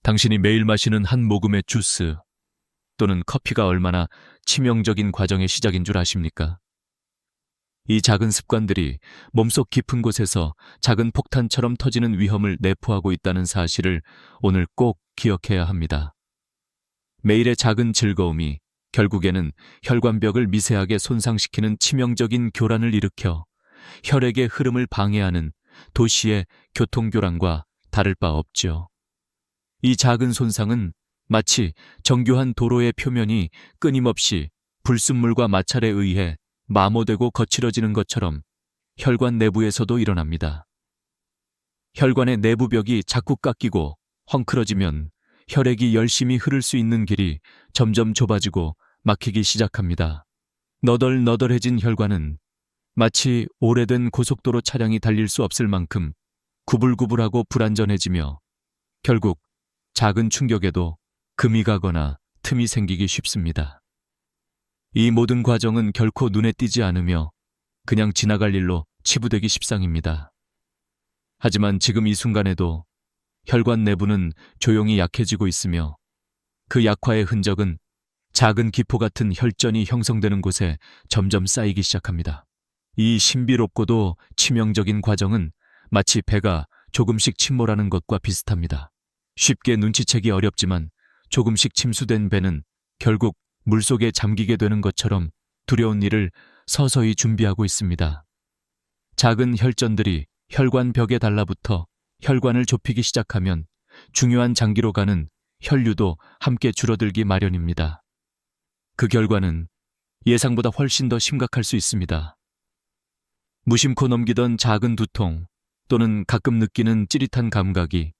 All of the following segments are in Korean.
당신이 매일 마시는 한 모금의 주스 또는 커피가 얼마나 치명적인 과정의 시작인 줄 아십니까? 이 작은 습관들이 몸속 깊은 곳에서 작은 폭탄처럼 터지는 위험을 내포하고 있다는 사실을 오늘 꼭 기억해야 합니다. 매일의 작은 즐거움이 결국에는 혈관벽을 미세하게 손상시키는 치명적인 교란을 일으켜 혈액의 흐름을 방해하는 도시의 교통교란과 다를 바 없죠. 이 작은 손상은 마치 정교한 도로의 표면이 끊임없이 불순물과 마찰에 의해 마모되고 거칠어지는 것처럼 혈관 내부에서도 일어납니다. 혈관의 내부벽이 자꾸 깎이고 헝클어지면 혈액이 열심히 흐를 수 있는 길이 점점 좁아지고 막히기 시작합니다. 너덜너덜해진 혈관은 마치 오래된 고속도로 차량이 달릴 수 없을 만큼 구불구불하고 불안전해지며 결국 작은 충격에도 금이 가거나 틈이 생기기 쉽습니다. 이 모든 과정은 결코 눈에 띄지 않으며 그냥 지나갈 일로 치부되기 십상입니다. 하지만 지금 이 순간에도 혈관 내부는 조용히 약해지고 있으며 그 약화의 흔적은 작은 기포 같은 혈전이 형성되는 곳에 점점 쌓이기 시작합니다. 이 신비롭고도 치명적인 과정은 마치 배가 조금씩 침몰하는 것과 비슷합니다. 쉽게 눈치채기 어렵지만 조금씩 침수된 배는 결국 물속에 잠기게 되는 것처럼 두려운 일을 서서히 준비하고 있습니다. 작은 혈전들이 혈관 벽에 달라붙어 혈관을 좁히기 시작하면 중요한 장기로 가는 혈류도 함께 줄어들기 마련입니다. 그 결과는 예상보다 훨씬 더 심각할 수 있습니다. 무심코 넘기던 작은 두통 또는 가끔 느끼는 찌릿한 감각이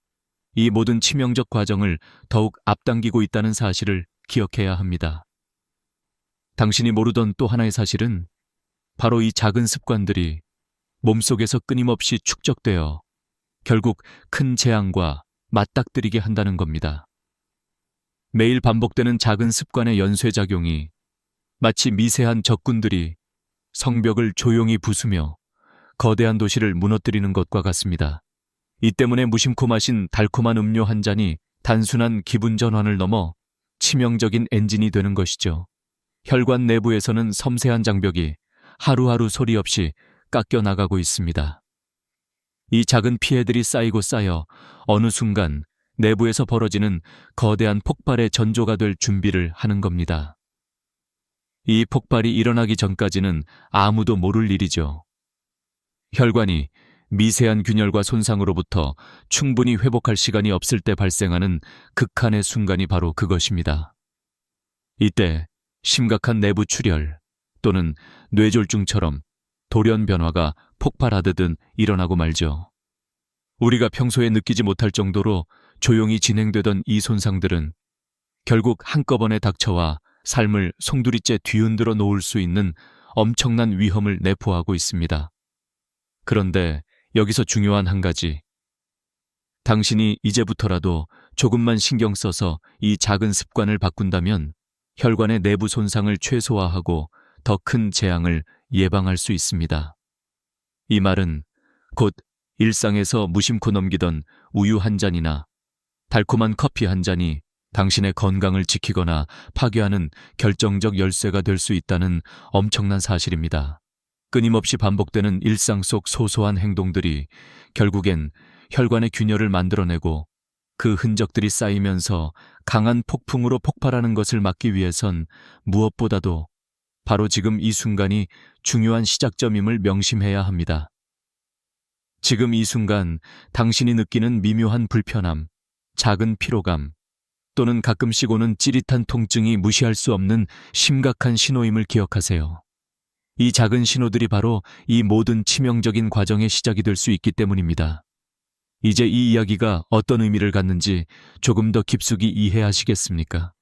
이 모든 치명적 과정을 더욱 앞당기고 있다는 사실을 기억해야 합니다. 당신이 모르던 또 하나의 사실은 바로 이 작은 습관들이 몸속에서 끊임없이 축적되어 결국 큰 재앙과 맞닥뜨리게 한다는 겁니다. 매일 반복되는 작은 습관의 연쇄작용이 마치 미세한 적군들이 성벽을 조용히 부수며 거대한 도시를 무너뜨리는 것과 같습니다. 이 때문에 무심코 마신 달콤한 음료 한 잔이 단순한 기분 전환을 넘어 치명적인 엔진이 되는 것이죠. 혈관 내부에서는 섬세한 장벽이 하루하루 소리 없이 깎여 나가고 있습니다. 이 작은 피해들이 쌓이고 쌓여 어느 순간 내부에서 벌어지는 거대한 폭발의 전조가 될 준비를 하는 겁니다. 이 폭발이 일어나기 전까지는 아무도 모를 일이죠. 혈관이 미세한 균열과 손상으로부터 충분히 회복할 시간이 없을 때 발생하는 극한의 순간이 바로 그것입니다. 이때 심각한 내부 출혈 또는 뇌졸중처럼 돌연 변화가 폭발하듯 일어나고 말죠. 우리가 평소에 느끼지 못할 정도로 조용히 진행되던 이 손상들은 결국 한꺼번에 닥쳐와 삶을 송두리째 뒤흔들어 놓을 수 있는 엄청난 위험을 내포하고 있습니다. 그런데 여기서 중요한 한 가지. 당신이 이제부터라도 조금만 신경 써서 이 작은 습관을 바꾼다면 혈관의 내부 손상을 최소화하고 더 큰 재앙을 예방할 수 있습니다. 이 말은 곧 일상에서 무심코 넘기던 우유 한 잔이나 달콤한 커피 한 잔이 당신의 건강을 지키거나 파괴하는 결정적 열쇠가 될 수 있다는 엄청난 사실입니다. 끊임없이 반복되는 일상 속 소소한 행동들이 결국엔 혈관의 균열을 만들어내고 그 흔적들이 쌓이면서 강한 폭풍으로 폭발하는 것을 막기 위해선 무엇보다도 바로 지금 이 순간이 중요한 시작점임을 명심해야 합니다. 지금 이 순간 당신이 느끼는 미묘한 불편함, 작은 피로감, 또는 가끔씩 오는 찌릿한 통증이 무시할 수 없는 심각한 신호임을 기억하세요. 이 작은 신호들이 바로 이 모든 치명적인 과정의 시작이 될 수 있기 때문입니다. 이제 이 이야기가 어떤 의미를 갖는지 조금 더 깊숙이 이해하시겠습니까?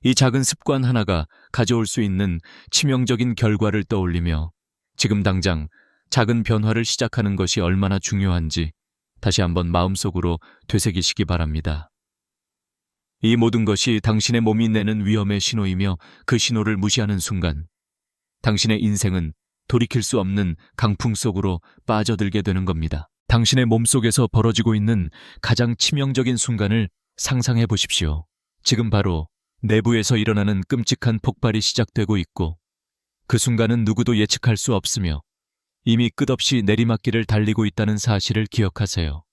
이 작은 습관 하나가 가져올 수 있는 치명적인 결과를 떠올리며 지금 당장 작은 변화를 시작하는 것이 얼마나 중요한지 다시 한번 마음속으로 되새기시기 바랍니다. 이 모든 것이 당신의 몸이 내는 위험의 신호이며 그 신호를 무시하는 순간 당신의 인생은 돌이킬 수 없는 강풍 속으로 빠져들게 되는 겁니다. 당신의 몸속에서 벌어지고 있는 가장 치명적인 순간을 상상해 보십시오. 지금 바로 내부에서 일어나는 끔찍한 폭발이 시작되고 있고 그 순간은 누구도 예측할 수 없으며 이미 끝없이 내리막길을 달리고 있다는 사실을 기억하세요.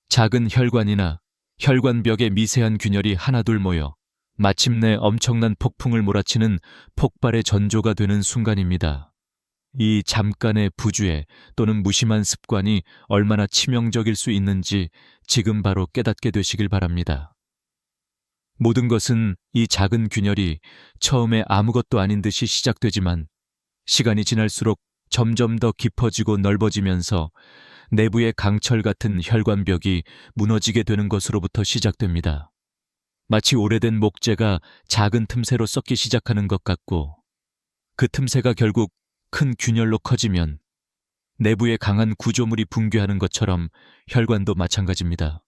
작은 혈관이나 혈관벽에 미세한 균열이 하나둘 모여 마침내 엄청난 폭풍을 몰아치는 폭발의 전조가 되는 순간입니다. 이 잠깐의 부주의 또는 무심한 습관이 얼마나 치명적일 수 있는지 지금 바로 깨닫게 되시길 바랍니다. 모든 것은 이 작은 균열이 처음에 아무것도 아닌 듯이 시작되지만 시간이 지날수록 점점 더 깊어지고 넓어지면서 내부의 강철 같은 혈관벽이 무너지게 되는 것으로부터 시작됩니다. 마치 오래된 목재가 작은 틈새로 썩기 시작하는 것 같고 그 틈새가 결국 큰 균열로 커지면 내부의 강한 구조물이 붕괴하는 것처럼 혈관도 마찬가지입니다.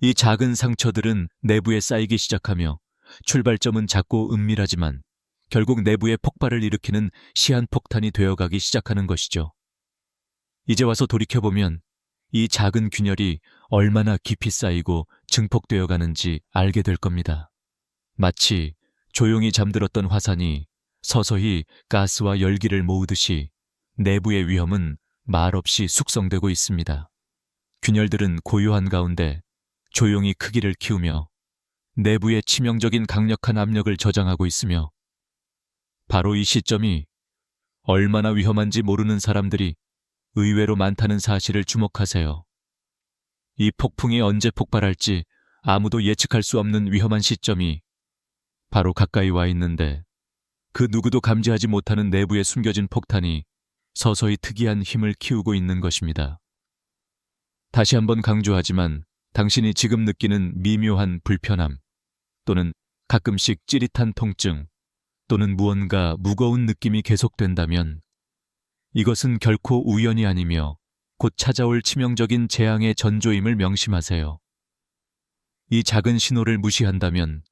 이 작은 상처들은 내부에 쌓이기 시작하며 출발점은 작고 은밀하지만 결국 내부의 폭발을 일으키는 시한폭탄이 되어가기 시작하는 것이죠. 이제 와서 돌이켜보면 이 작은 균열이 얼마나 깊이 쌓이고 증폭되어 가는지 알게 될 겁니다. 마치 조용히 잠들었던 화산이 서서히 가스와 열기를 모으듯이 내부의 위험은 말없이 숙성되고 있습니다. 균열들은 고요한 가운데 조용히 크기를 키우며 내부의 치명적인 강력한 압력을 저장하고 있으며 바로 이 시점이 얼마나 위험한지 모르는 사람들이 의외로 많다는 사실을 주목하세요. 이 폭풍이 언제 폭발할지 아무도 예측할 수 없는 위험한 시점이 바로 가까이 와 있는데 그 누구도 감지하지 못하는 내부에 숨겨진 폭탄이 서서히 특이한 힘을 키우고 있는 것입니다. 다시 한번 강조하지만 당신이 지금 느끼는 미묘한 불편함 또는 가끔씩 찌릿한 통증 또는 무언가 무거운 느낌이 계속된다면 이것은 결코 우연이 아니며 곧 찾아올 치명적인 재앙의 전조임을 명심하세요. 이 작은 신호를 무시한다면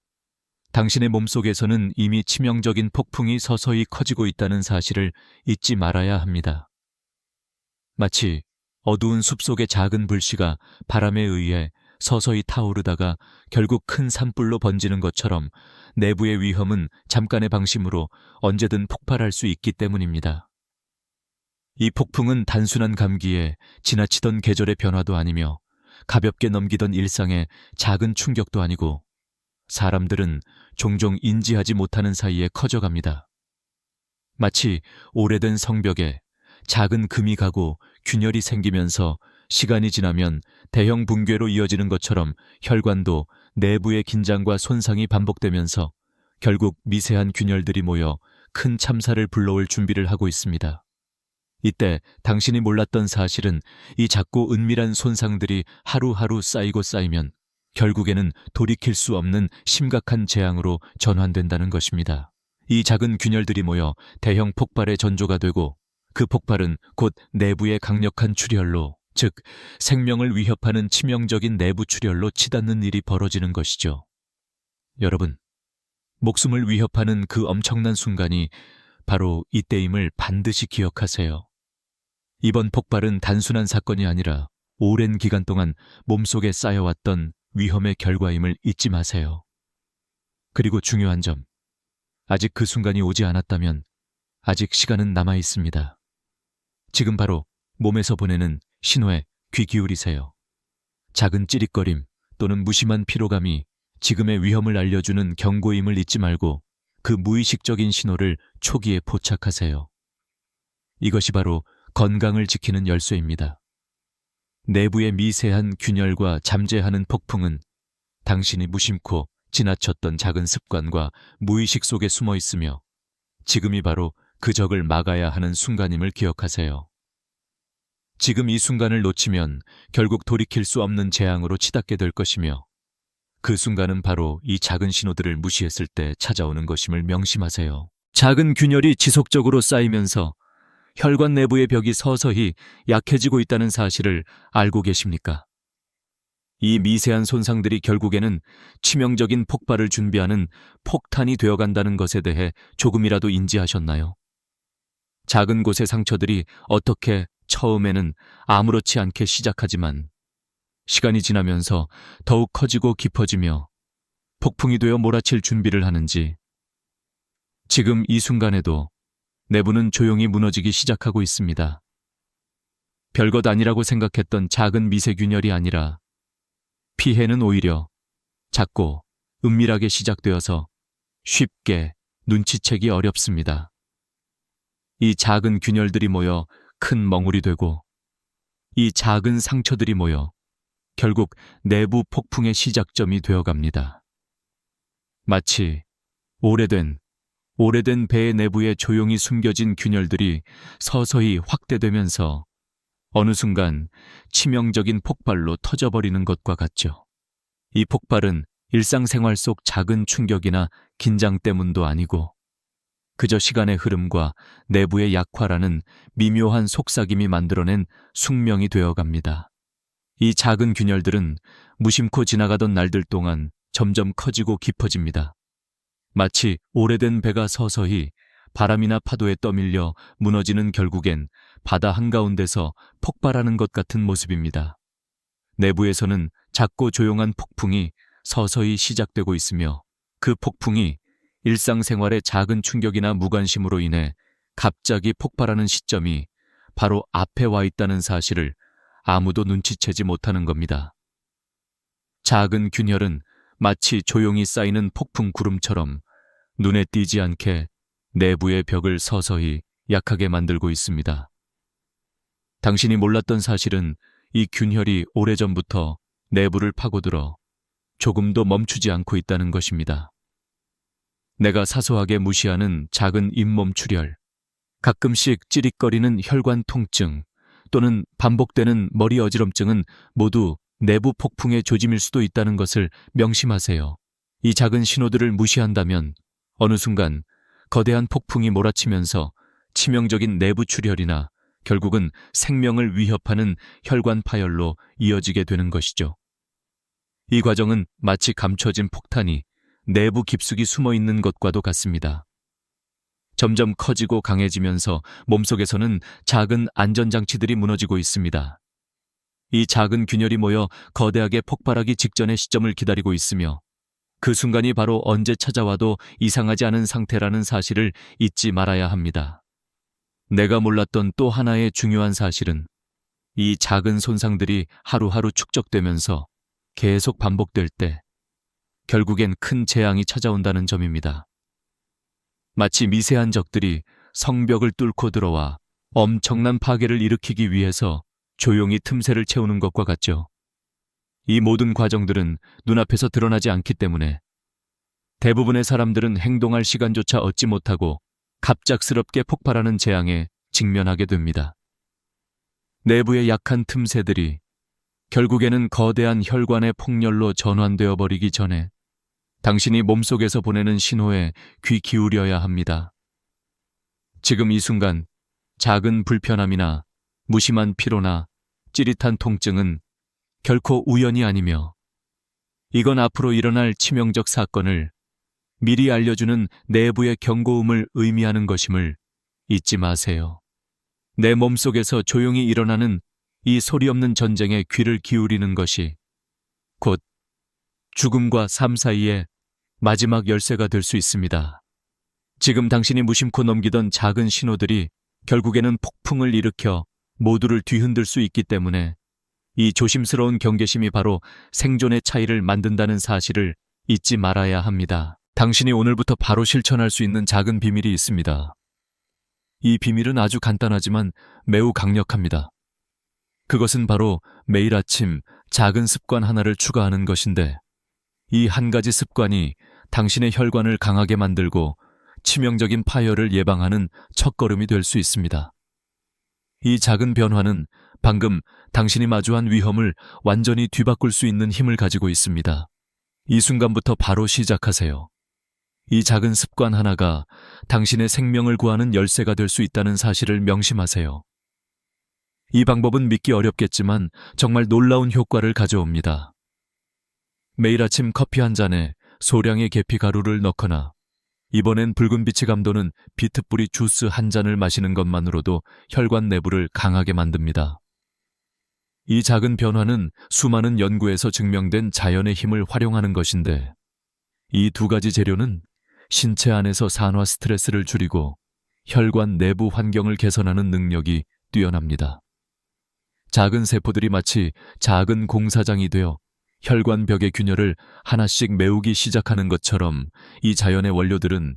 당신의 몸속에서는 이미 치명적인 폭풍이 서서히 커지고 있다는 사실을 잊지 말아야 합니다. 마치 어두운 숲속의 작은 불씨가 바람에 의해 서서히 타오르다가 결국 큰 산불로 번지는 것처럼 내부의 위험은 잠깐의 방심으로 언제든 폭발할 수 있기 때문입니다. 이 폭풍은 단순한 감기에 지나치던 계절의 변화도 아니며 가볍게 넘기던 일상의 작은 충격도 아니고 사람들은 종종 인지하지 못하는 사이에 커져갑니다. 마치 오래된 성벽에 작은 금이 가고 균열이 생기면서 시간이 지나면 대형 붕괴로 이어지는 것처럼 혈관도 내부의 긴장과 손상이 반복되면서 결국 미세한 균열들이 모여 큰 참사를 불러올 준비를 하고 있습니다. 이때 당신이 몰랐던 사실은 이 작고 은밀한 손상들이 하루하루 쌓이고 쌓이면 결국에는 돌이킬 수 없는 심각한 재앙으로 전환된다는 것입니다. 이 작은 균열들이 모여 대형 폭발의 전조가 되고 그 폭발은 곧 내부의 강력한 출혈로, 즉 생명을 위협하는 치명적인 내부 출혈로 치닫는 일이 벌어지는 것이죠. 여러분, 목숨을 위협하는 그 엄청난 순간이 바로 이때임을 반드시 기억하세요. 이번 폭발은 단순한 사건이 아니라 오랜 기간 동안 몸속에 쌓여왔던 위험의 결과임을 잊지 마세요. 그리고 중요한 점, 아직 그 순간이 오지 않았다면 아직 시간은 남아 있습니다. 지금 바로 몸에서 보내는 신호에 귀 기울이세요. 작은 찌릿거림 또는 무심한 피로감이 지금의 위험을 알려주는 경고임을 잊지 말고 그 무의식적인 신호를 초기에 포착하세요. 이것이 바로 건강을 지키는 열쇠입니다. 내부의 미세한 균열과 잠재하는 폭풍은 당신이 무심코 지나쳤던 작은 습관과 무의식 속에 숨어 있으며 지금이 바로 그 적을 막아야 하는 순간임을 기억하세요. 지금 이 순간을 놓치면 결국 돌이킬 수 없는 재앙으로 치닫게 될 것이며 그 순간은 바로 이 작은 신호들을 무시했을 때 찾아오는 것임을 명심하세요. 작은 균열이 지속적으로 쌓이면서 혈관 내부의 벽이 서서히 약해지고 있다는 사실을 알고 계십니까? 이 미세한 손상들이 결국에는 치명적인 폭발을 준비하는 폭탄이 되어간다는 것에 대해 조금이라도 인지하셨나요? 작은 곳의 상처들이 어떻게 처음에는 아무렇지 않게 시작하지만 시간이 지나면서 더욱 커지고 깊어지며 폭풍이 되어 몰아칠 준비를 하는지 지금 이 순간에도 내부는 조용히 무너지기 시작하고 있습니다. 별것 아니라고 생각했던 작은 미세균열이 아니라 피해는 오히려 작고 은밀하게 시작되어서 쉽게 눈치채기 어렵습니다. 이 작은 균열들이 모여 큰 멍울이 되고 이 작은 상처들이 모여 결국 내부 폭풍의 시작점이 되어갑니다. 마치 오래된 배의 내부에 조용히 숨겨진 균열들이 서서히 확대되면서 어느 순간 치명적인 폭발로 터져버리는 것과 같죠. 이 폭발은 일상생활 속 작은 충격이나 긴장 때문도 아니고 그저 시간의 흐름과 내부의 약화라는 미묘한 속삭임이 만들어낸 숙명이 되어갑니다. 이 작은 균열들은 무심코 지나가던 날들 동안 점점 커지고 깊어집니다. 마치 오래된 배가 서서히 바람이나 파도에 떠밀려 무너지는 결국엔 바다 한가운데서 폭발하는 것 같은 모습입니다. 내부에서는 작고 조용한 폭풍이 서서히 시작되고 있으며 그 폭풍이 일상생활의 작은 충격이나 무관심으로 인해 갑자기 폭발하는 시점이 바로 앞에 와 있다는 사실을 아무도 눈치채지 못하는 겁니다. 작은 균열은 마치 조용히 쌓이는 폭풍 구름처럼 눈에 띄지 않게 내부의 벽을 서서히 약하게 만들고 있습니다. 당신이 몰랐던 사실은 이 균열이 오래전부터 내부를 파고들어 조금도 멈추지 않고 있다는 것입니다. 내가 사소하게 무시하는 작은 잇몸 출혈, 가끔씩 찌릿거리는 혈관 통증 또는 반복되는 머리 어지럼증은 모두 내부 폭풍의 조짐일 수도 있다는 것을 명심하세요. 이 작은 신호들을 무시한다면 어느 순간 거대한 폭풍이 몰아치면서 치명적인 내부 출혈이나 결국은 생명을 위협하는 혈관 파열로 이어지게 되는 것이죠. 이 과정은 마치 감춰진 폭탄이 내부 깊숙이 숨어 있는 것과도 같습니다. 점점 커지고 강해지면서 몸속에서는 작은 안전장치들이 무너지고 있습니다. 이 작은 균열이 모여 거대하게 폭발하기 직전의 시점을 기다리고 있으며 그 순간이 바로 언제 찾아와도 이상하지 않은 상태라는 사실을 잊지 말아야 합니다. 내가 몰랐던 또 하나의 중요한 사실은 이 작은 손상들이 하루하루 축적되면서 계속 반복될 때 결국엔 큰 재앙이 찾아온다는 점입니다. 마치 미세한 적들이 성벽을 뚫고 들어와 엄청난 파괴를 일으키기 위해서 조용히 틈새를 채우는 것과 같죠. 이 모든 과정들은 눈앞에서 드러나지 않기 때문에 대부분의 사람들은 행동할 시간조차 얻지 못하고 갑작스럽게 폭발하는 재앙에 직면하게 됩니다. 내부의 약한 틈새들이 결국에는 거대한 혈관의 폭렬로 전환되어 버리기 전에 당신이 몸속에서 보내는 신호에 귀 기울여야 합니다. 지금 이 순간 작은 불편함이나 무심한 피로나 찌릿한 통증은 결코 우연이 아니며 이건 앞으로 일어날 치명적 사건을 미리 알려주는 내부의 경고음을 의미하는 것임을 잊지 마세요. 내 몸속에서 조용히 일어나는 이 소리 없는 전쟁에 귀를 기울이는 것이 곧 죽음과 삶 사이의 마지막 열쇠가 될 수 있습니다. 지금 당신이 무심코 넘기던 작은 신호들이 결국에는 폭풍을 일으켜 모두를 뒤흔들 수 있기 때문에 이 조심스러운 경계심이 바로 생존의 차이를 만든다는 사실을 잊지 말아야 합니다. 당신이 오늘부터 바로 실천할 수 있는 작은 비밀이 있습니다. 이 비밀은 아주 간단하지만 매우 강력합니다. 그것은 바로 매일 아침 작은 습관 하나를 추가하는 것인데 이 한 가지 습관이 당신의 혈관을 강하게 만들고 치명적인 파열을 예방하는 첫걸음이 될 수 있습니다. 이 작은 변화는 방금 당신이 마주한 위험을 완전히 뒤바꿀 수 있는 힘을 가지고 있습니다. 이 순간부터 바로 시작하세요. 이 작은 습관 하나가 당신의 생명을 구하는 열쇠가 될 수 있다는 사실을 명심하세요. 이 방법은 믿기 어렵겠지만 정말 놀라운 효과를 가져옵니다. 매일 아침 커피 한 잔에 소량의 계피 가루를 넣거나 이번엔 붉은 빛이 감도는 비트뿌리 주스 한 잔을 마시는 것만으로도 혈관 내부를 강하게 만듭니다. 이 작은 변화는 수많은 연구에서 증명된 자연의 힘을 활용하는 것인데, 이 두 가지 재료는 신체 안에서 산화 스트레스를 줄이고 혈관 내부 환경을 개선하는 능력이 뛰어납니다. 작은 세포들이 마치 작은 공사장이 되어 혈관벽의 균열을 하나씩 메우기 시작하는 것처럼, 이 자연의 원료들은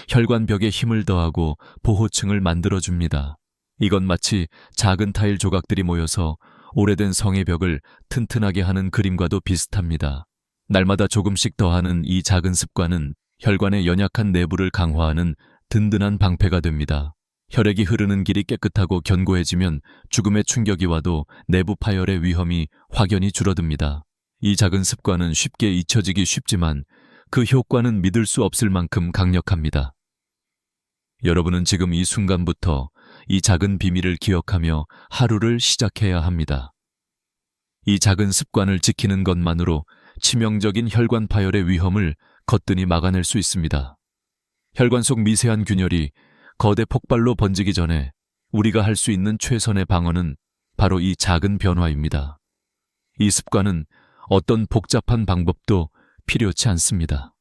혈관벽에 힘을 더하고 보호층을 만들어줍니다. 이건 마치 작은 타일 조각들이 모여서 오래된 성의 벽을 튼튼하게 하는 그림과도 비슷합니다. 날마다 조금씩 더하는 이 작은 습관은 혈관의 연약한 내부를 강화하는 든든한 방패가 됩니다. 혈액이 흐르는 길이 깨끗하고 견고해지면 죽음의 충격이 와도 내부 파열의 위험이 확연히 줄어듭니다. 이 작은 습관은 쉽게 잊혀지기 쉽지만 그 효과는 믿을 수 없을 만큼 강력합니다. 여러분은 지금 이 순간부터 이 작은 비밀을 기억하며 하루를 시작해야 합니다. 이 작은 습관을 지키는 것만으로 치명적인 혈관 파열의 위험을 거뜬히 막아낼 수 있습니다. 혈관 속 미세한 균열이 거대 폭발로 번지기 전에 우리가 할 수 있는 최선의 방어는 바로 이 작은 변화입니다. 이 습관은 어떤 복잡한 방법도 필요치 않습니다.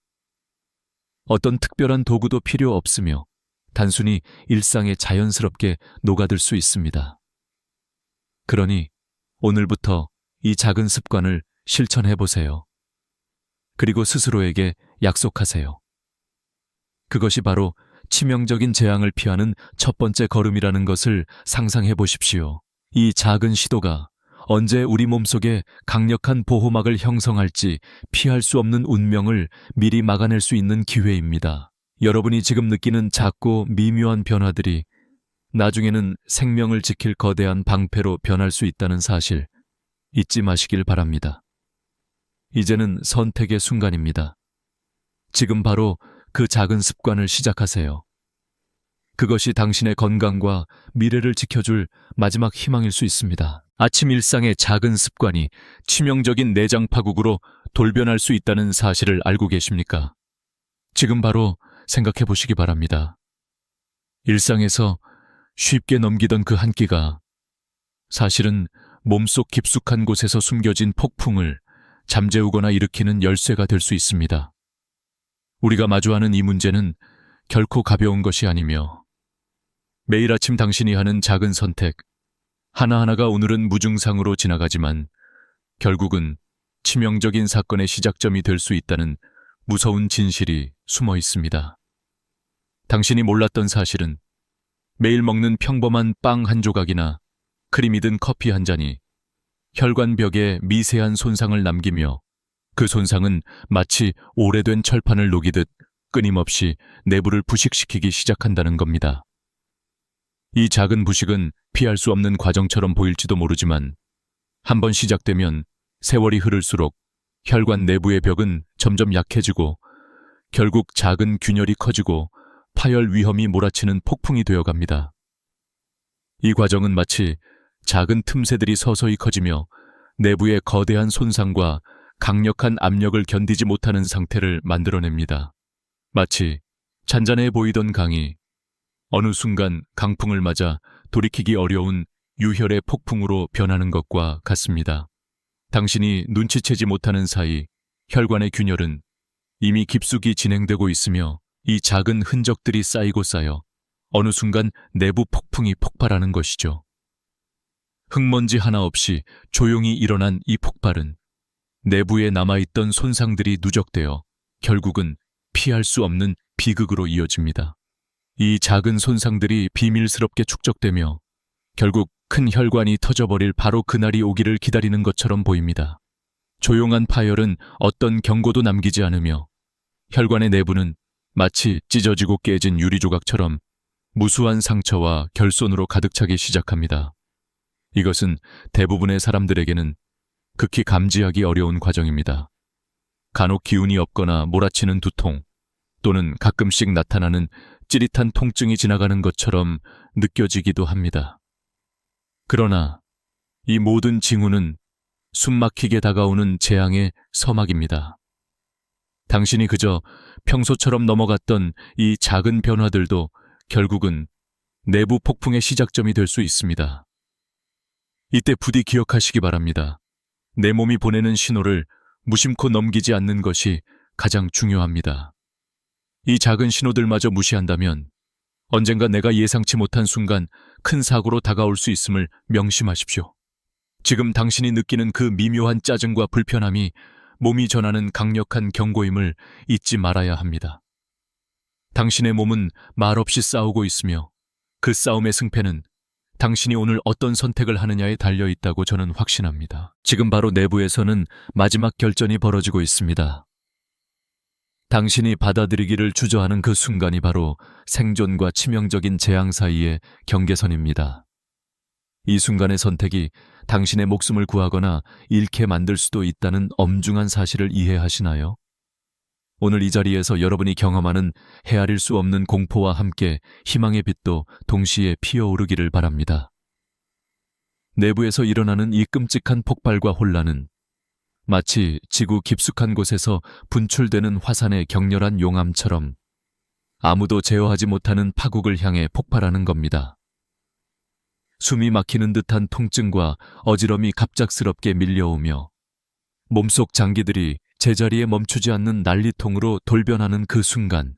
어떤 특별한 도구도 필요 없으며 단순히 일상에 자연스럽게 녹아들 수 있습니다. 그러니 오늘부터 이 작은 습관을 실천해 보세요. 그리고 스스로에게 약속하세요. 그것이 바로 치명적인 재앙을 피하는 첫 번째 걸음이라는 것을 상상해 보십시오. 이 작은 시도가 언제 우리 몸속에 강력한 보호막을 형성할지 피할 수 없는 운명을 미리 막아낼 수 있는 기회입니다. 여러분이 지금 느끼는 작고 미묘한 변화들이 나중에는 생명을 지킬 거대한 방패로 변할 수 있다는 사실 잊지 마시길 바랍니다. 이제는 선택의 순간입니다. 지금 바로 그 작은 습관을 시작하세요. 그것이 당신의 건강과 미래를 지켜줄 마지막 희망일 수 있습니다. 아침 일상의 작은 습관이 치명적인 내장 파국으로 돌변할 수 있다는 사실을 알고 계십니까? 지금 바로 생각해 보시기 바랍니다. 일상에서 쉽게 넘기던 그 한 끼가 사실은 몸속 깊숙한 곳에서 숨겨진 폭풍을 잠재우거나 일으키는 열쇠가 될 수 있습니다. 우리가 마주하는 이 문제는 결코 가벼운 것이 아니며 매일 아침 당신이 하는 작은 선택 하나하나가 오늘은 무증상으로 지나가지만 결국은 치명적인 사건의 시작점이 될 수 있다는 무서운 진실이 숨어 있습니다. 당신이 몰랐던 사실은 매일 먹는 평범한 빵 한 조각이나 크림이 든 커피 한 잔이 혈관벽에 미세한 손상을 남기며 그 손상은 마치 오래된 철판을 녹이듯 끊임없이 내부를 부식시키기 시작한다는 겁니다. 이 작은 부식은 피할 수 없는 과정처럼 보일지도 모르지만 한번 시작되면 세월이 흐를수록 혈관 내부의 벽은 점점 약해지고 결국 작은 균열이 커지고 파열 위험이 몰아치는 폭풍이 되어갑니다. 이 과정은 마치 작은 틈새들이 서서히 커지며 내부의 거대한 손상과 강력한 압력을 견디지 못하는 상태를 만들어냅니다. 마치 잔잔해 보이던 강이 어느 순간 강풍을 맞아 돌이키기 어려운 유혈의 폭풍으로 변하는 것과 같습니다. 당신이 눈치채지 못하는 사이 혈관의 균열은 이미 깊숙이 진행되고 있으며 이 작은 흔적들이 쌓이고 쌓여 어느 순간 내부 폭풍이 폭발하는 것이죠. 흙먼지 하나 없이 조용히 일어난 이 폭발은 내부에 남아있던 손상들이 누적되어 결국은 피할 수 없는 비극으로 이어집니다. 이 작은 손상들이 비밀스럽게 축적되며 결국 큰 혈관이 터져버릴 바로 그날이 오기를 기다리는 것처럼 보입니다. 조용한 파열은 어떤 경고도 남기지 않으며 혈관의 내부는 마치 찢어지고 깨진 유리 조각처럼 무수한 상처와 결손으로 가득 차기 시작합니다. 이것은 대부분의 사람들에게는 극히 감지하기 어려운 과정입니다. 간혹 기운이 없거나 몰아치는 두통 또는 가끔씩 나타나는 찌릿한 통증이 지나가는 것처럼 느껴지기도 합니다. 그러나 이 모든 징후는 숨막히게 다가오는 재앙의 서막입니다. 당신이 그저 평소처럼 넘어갔던 이 작은 변화들도 결국은 내부 폭풍의 시작점이 될 수 있습니다. 이때 부디 기억하시기 바랍니다. 내 몸이 보내는 신호를 무심코 넘기지 않는 것이 가장 중요합니다. 이 작은 신호들마저 무시한다면 언젠가 내가 예상치 못한 순간 큰 사고로 다가올 수 있음을 명심하십시오. 지금 당신이 느끼는 그 미묘한 짜증과 불편함이 몸이 전하는 강력한 경고임을 잊지 말아야 합니다. 당신의 몸은 말없이 싸우고 있으며 그 싸움의 승패는 당신이 오늘 어떤 선택을 하느냐에 달려 있다고 저는 확신합니다. 지금 바로 내부에서는 마지막 결전이 벌어지고 있습니다. 당신이 받아들이기를 주저하는 그 순간이 바로 생존과 치명적인 재앙 사이의 경계선입니다. 이 순간의 선택이 당신의 목숨을 구하거나 잃게 만들 수도 있다는 엄중한 사실을 이해하시나요? 오늘 이 자리에서 여러분이 경험하는 헤아릴 수 없는 공포와 함께 희망의 빛도 동시에 피어오르기를 바랍니다. 내부에서 일어나는 이 끔찍한 폭발과 혼란은 마치 지구 깊숙한 곳에서 분출되는 화산의 격렬한 용암처럼 아무도 제어하지 못하는 파국을 향해 폭발하는 겁니다. 숨이 막히는 듯한 통증과 어지럼이 갑작스럽게 밀려오며 몸속 장기들이 제자리에 멈추지 않는 난리통으로 돌변하는 그 순간,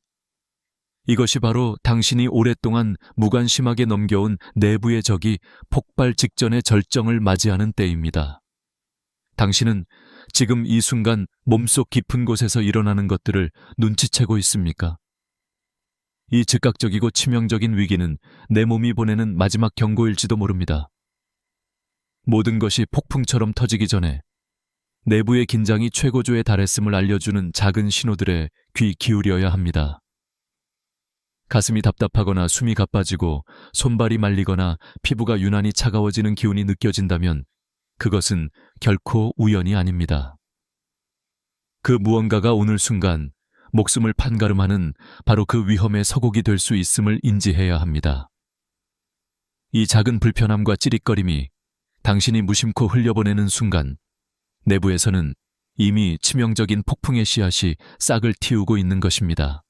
이것이 바로 당신이 오랫동안 무관심하게 넘겨온 내부의 적이 폭발 직전의 절정을 맞이하는 때입니다. 당신은 지금 이 순간 몸속 깊은 곳에서 일어나는 것들을 눈치채고 있습니까? 이 즉각적이고 치명적인 위기는 내 몸이 보내는 마지막 경고일지도 모릅니다. 모든 것이 폭풍처럼 터지기 전에 내부의 긴장이 최고조에 달했음을 알려주는 작은 신호들에 귀 기울여야 합니다. 가슴이 답답하거나 숨이 가빠지고 손발이 말리거나 피부가 유난히 차가워지는 기운이 느껴진다면 그것은 결코 우연이 아닙니다. 그 무언가가 오늘 순간 목숨을 판가름하는 바로 그 위험의 서곡이 될 수 있음을 인지해야 합니다. 이 작은 불편함과 찌릿거림이 당신이 무심코 흘려보내는 순간 내부에서는 이미 치명적인 폭풍의 씨앗이 싹을 틔우고 있는 것입니다.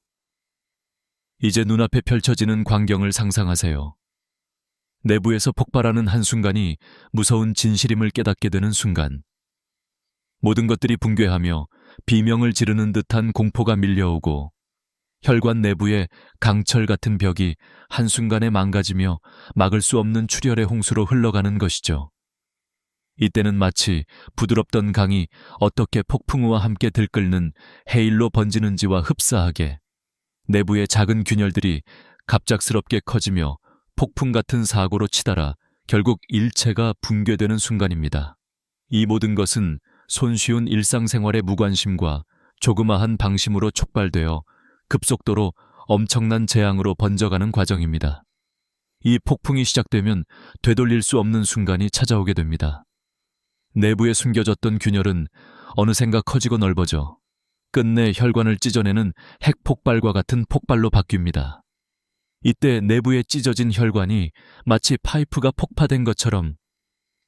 이제 눈앞에 펼쳐지는 광경을 상상하세요. 내부에서 폭발하는 한순간이 무서운 진실임을 깨닫게 되는 순간, 모든 것들이 붕괴하며 비명을 지르는 듯한 공포가 밀려오고 혈관 내부의 강철 같은 벽이 한순간에 망가지며 막을 수 없는 출혈의 홍수로 흘러가는 것이죠. 이때는 마치 부드럽던 강이 어떻게 폭풍우와 함께 들끓는 해일로 번지는지와 흡사하게 내부의 작은 균열들이 갑작스럽게 커지며 폭풍 같은 사고로 치달아 결국 일체가 붕괴되는 순간입니다. 이 모든 것은 손쉬운 일상생활의 무관심과 조그마한 방심으로 촉발되어 급속도로 엄청난 재앙으로 번져가는 과정입니다. 이 폭풍이 시작되면 되돌릴 수 없는 순간이 찾아오게 됩니다. 내부에 숨겨졌던 균열은 어느샌가 커지고 넓어져 끝내 혈관을 찢어내는 핵폭발과 같은 폭발로 바뀝니다. 이때 내부에 찢어진 혈관이 마치 파이프가 폭파된 것처럼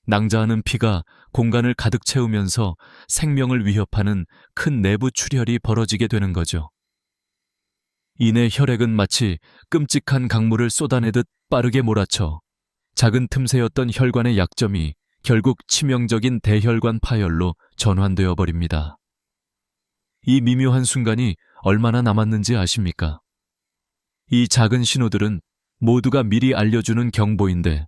낭자하는 피가 공간을 가득 채우면서 생명을 위협하는 큰 내부 출혈이 벌어지게 되는 거죠. 이내 혈액은 마치 끔찍한 강물을 쏟아내듯 빠르게 몰아쳐 작은 틈새였던 혈관의 약점이 결국 치명적인 대혈관 파열로 전환되어 버립니다. 이 미묘한 순간이 얼마나 남았는지 아십니까? 이 작은 신호들은 모두가 미리 알려주는 경보인데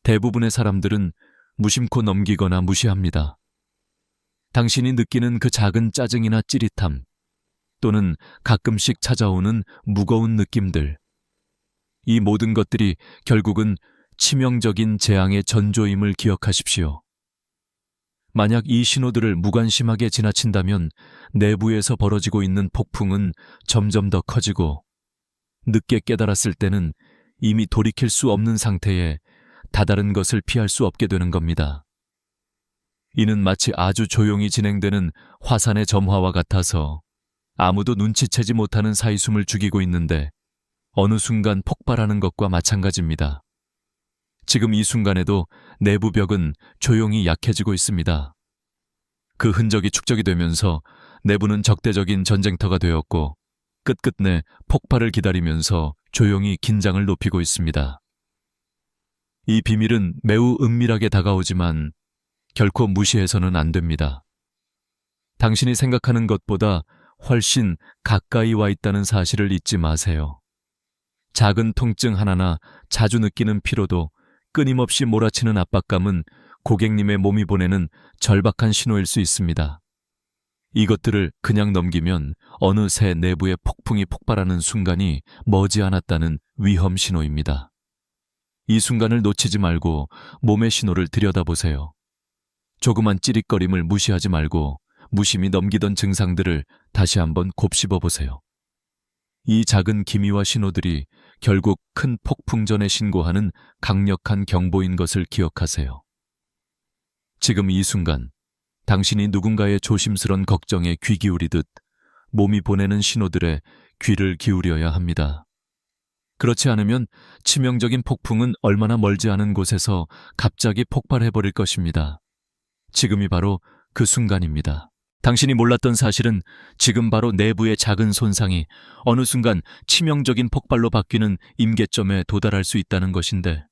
대부분의 사람들은 무심코 넘기거나 무시합니다. 당신이 느끼는 그 작은 짜증이나 찌릿함 또는 가끔씩 찾아오는 무거운 느낌들, 이 모든 것들이 결국은 치명적인 재앙의 전조임을 기억하십시오. 만약 이 신호들을 무관심하게 지나친다면 내부에서 벌어지고 있는 폭풍은 점점 더 커지고 늦게 깨달았을 때는 이미 돌이킬 수 없는 상태에 다다른 것을 피할 수 없게 되는 겁니다. 이는 마치 아주 조용히 진행되는 화산의 점화와 같아서 아무도 눈치채지 못하는 사이 숨을 죽이고 있는데 어느 순간 폭발하는 것과 마찬가지입니다. 지금 이 순간에도 내부 벽은 조용히 약해지고 있습니다. 그 흔적이 축적이 되면서 내부는 적대적인 전쟁터가 되었고 끝끝내 폭발을 기다리면서 조용히 긴장을 높이고 있습니다. 이 비밀은 매우 은밀하게 다가오지만 결코 무시해서는 안 됩니다. 당신이 생각하는 것보다 훨씬 가까이 와 있다는 사실을 잊지 마세요. 작은 통증 하나나 자주 느끼는 피로도, 끊임없이 몰아치는 압박감은 고객님의 몸이 보내는 절박한 신호일 수 있습니다. 이것들을 그냥 넘기면 어느새 내부에 폭풍이 폭발하는 순간이 머지않았다는 위험 신호입니다. 이 순간을 놓치지 말고 몸의 신호를 들여다보세요. 조그만 찌릿거림을 무시하지 말고 무심히 넘기던 증상들을 다시 한번 곱씹어 보세요. 이 작은 기미와 신호들이 결국 큰 폭풍 전에 신고하는 강력한 경보인 것을 기억하세요. 지금 이 순간, 당신이 누군가의 조심스런 걱정에 귀 기울이듯 몸이 보내는 신호들에 귀를 기울여야 합니다. 그렇지 않으면 치명적인 폭풍은 얼마나 멀지 않은 곳에서 갑자기 폭발해버릴 것입니다. 지금이 바로 그 순간입니다. 당신이 몰랐던 사실은 지금 바로 내부의 작은 손상이 어느 순간 치명적인 폭발로 바뀌는 임계점에 도달할 수 있다는 것인데,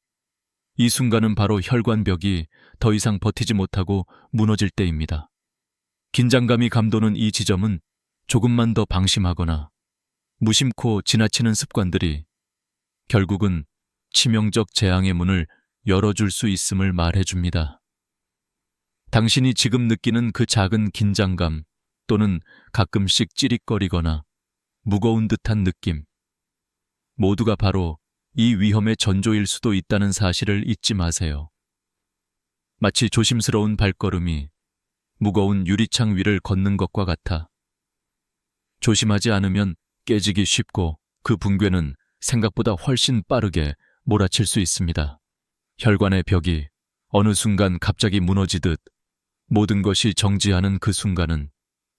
이 순간은 바로 혈관벽이 더 이상 버티지 못하고 무너질 때입니다. 긴장감이 감도는 이 지점은 조금만 더 방심하거나 무심코 지나치는 습관들이 결국은 치명적 재앙의 문을 열어줄 수 있음을 말해줍니다. 당신이 지금 느끼는 그 작은 긴장감 또는 가끔씩 찌릿거리거나 무거운 듯한 느낌, 모두가 바로 이 위험의 전조일 수도 있다는 사실을 잊지 마세요. 마치 조심스러운 발걸음이 무거운 유리창 위를 걷는 것과 같아 조심하지 않으면 깨지기 쉽고 그 붕괴는 생각보다 훨씬 빠르게 몰아칠 수 있습니다. 혈관의 벽이 어느 순간 갑자기 무너지듯 모든 것이 정지하는 그 순간은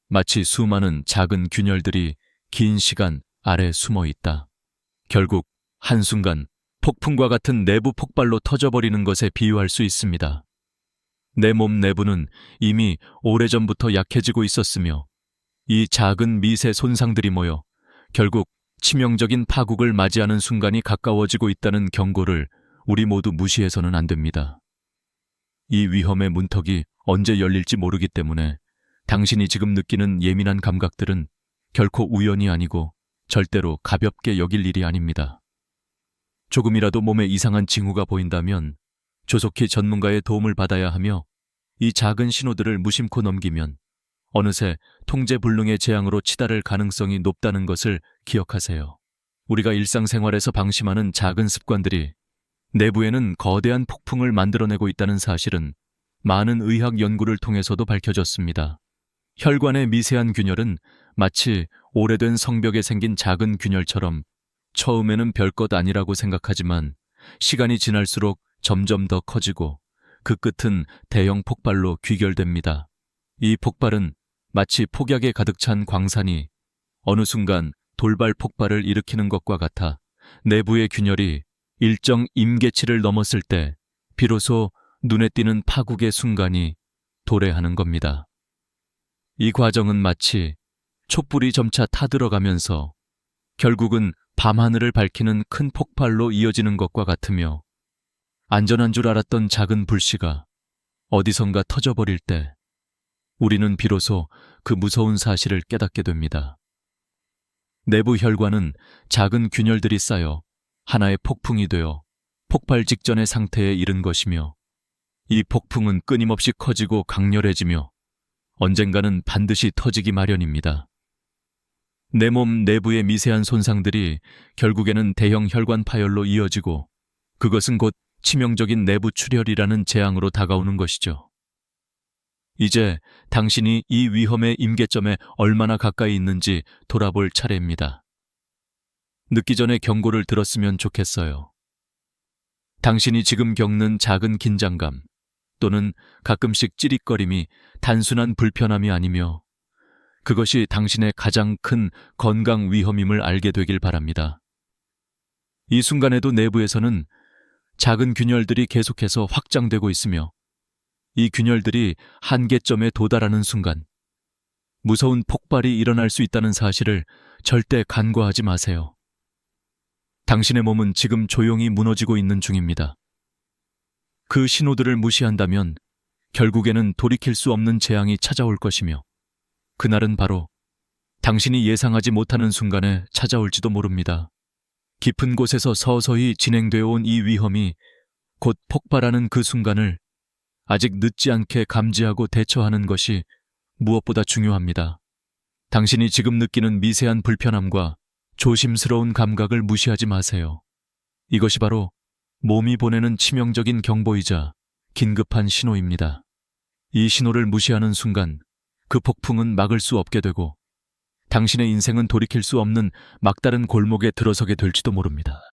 마치 수많은 작은 균열들이 긴 시간 아래 숨어 있다. 결국 한순간 폭풍과 같은 내부 폭발로 터져버리는 것에 비유할 수 있습니다. 내 몸 내부는 이미 오래전부터 약해지고 있었으며 이 작은 미세 손상들이 모여 결국 치명적인 파국을 맞이하는 순간이 가까워지고 있다는 경고를 우리 모두 무시해서는 안 됩니다. 이 위험의 문턱이 언제 열릴지 모르기 때문에 당신이 지금 느끼는 예민한 감각들은 결코 우연이 아니고 절대로 가볍게 여길 일이 아닙니다. 조금이라도 몸에 이상한 징후가 보인다면 조속히 전문가의 도움을 받아야 하며, 이 작은 신호들을 무심코 넘기면 어느새 통제불능의 재앙으로 치달을 가능성이 높다는 것을 기억하세요. 우리가 일상생활에서 방심하는 작은 습관들이 내부에는 거대한 폭풍을 만들어내고 있다는 사실은 많은 의학 연구를 통해서도 밝혀졌습니다. 혈관의 미세한 균열은 마치 오래된 성벽에 생긴 작은 균열처럼 처음에는 별것 아니라고 생각하지만 시간이 지날수록 점점 더 커지고 그 끝은 대형 폭발로 귀결됩니다. 이 폭발은 마치 폭약에 가득 찬 광산이 어느 순간 돌발 폭발을 일으키는 것과 같아 내부의 균열이 일정 임계치를 넘었을 때 비로소 눈에 띄는 파국의 순간이 도래하는 겁니다. 이 과정은 마치 촛불이 점차 타들어가면서 결국은 밤하늘을 밝히는 큰 폭발로 이어지는 것과 같으며, 안전한 줄 알았던 작은 불씨가 어디선가 터져버릴 때 우리는 비로소 그 무서운 사실을 깨닫게 됩니다. 내부 혈관은 작은 균열들이 쌓여 하나의 폭풍이 되어 폭발 직전의 상태에 이른 것이며, 이 폭풍은 끊임없이 커지고 강렬해지며 언젠가는 반드시 터지기 마련입니다. 내 몸 내부의 미세한 손상들이 결국에는 대형 혈관 파열로 이어지고 그것은 곧 치명적인 내부 출혈이라는 재앙으로 다가오는 것이죠. 이제 당신이 이 위험의 임계점에 얼마나 가까이 있는지 돌아볼 차례입니다. 늦기 전에 경고를 들었으면 좋겠어요. 당신이 지금 겪는 작은 긴장감 또는 가끔씩 찌릿거림이 단순한 불편함이 아니며 그것이 당신의 가장 큰 건강 위험임을 알게 되길 바랍니다. 이 순간에도 내부에서는 작은 균열들이 계속해서 확장되고 있으며, 이 균열들이 한계점에 도달하는 순간 무서운 폭발이 일어날 수 있다는 사실을 절대 간과하지 마세요. 당신의 몸은 지금 조용히 무너지고 있는 중입니다. 그 신호들을 무시한다면 결국에는 돌이킬 수 없는 재앙이 찾아올 것이며 그날은 바로 당신이 예상하지 못하는 순간에 찾아올지도 모릅니다. 깊은 곳에서 서서히 진행되어 온 이 위험이 곧 폭발하는 그 순간을 아직 늦지 않게 감지하고 대처하는 것이 무엇보다 중요합니다. 당신이 지금 느끼는 미세한 불편함과 조심스러운 감각을 무시하지 마세요. 이것이 바로 몸이 보내는 치명적인 경보이자 긴급한 신호입니다. 이 신호를 무시하는 순간 그 폭풍은 막을 수 없게 되고 당신의 인생은 돌이킬 수 없는 막다른 골목에 들어서게 될지도 모릅니다.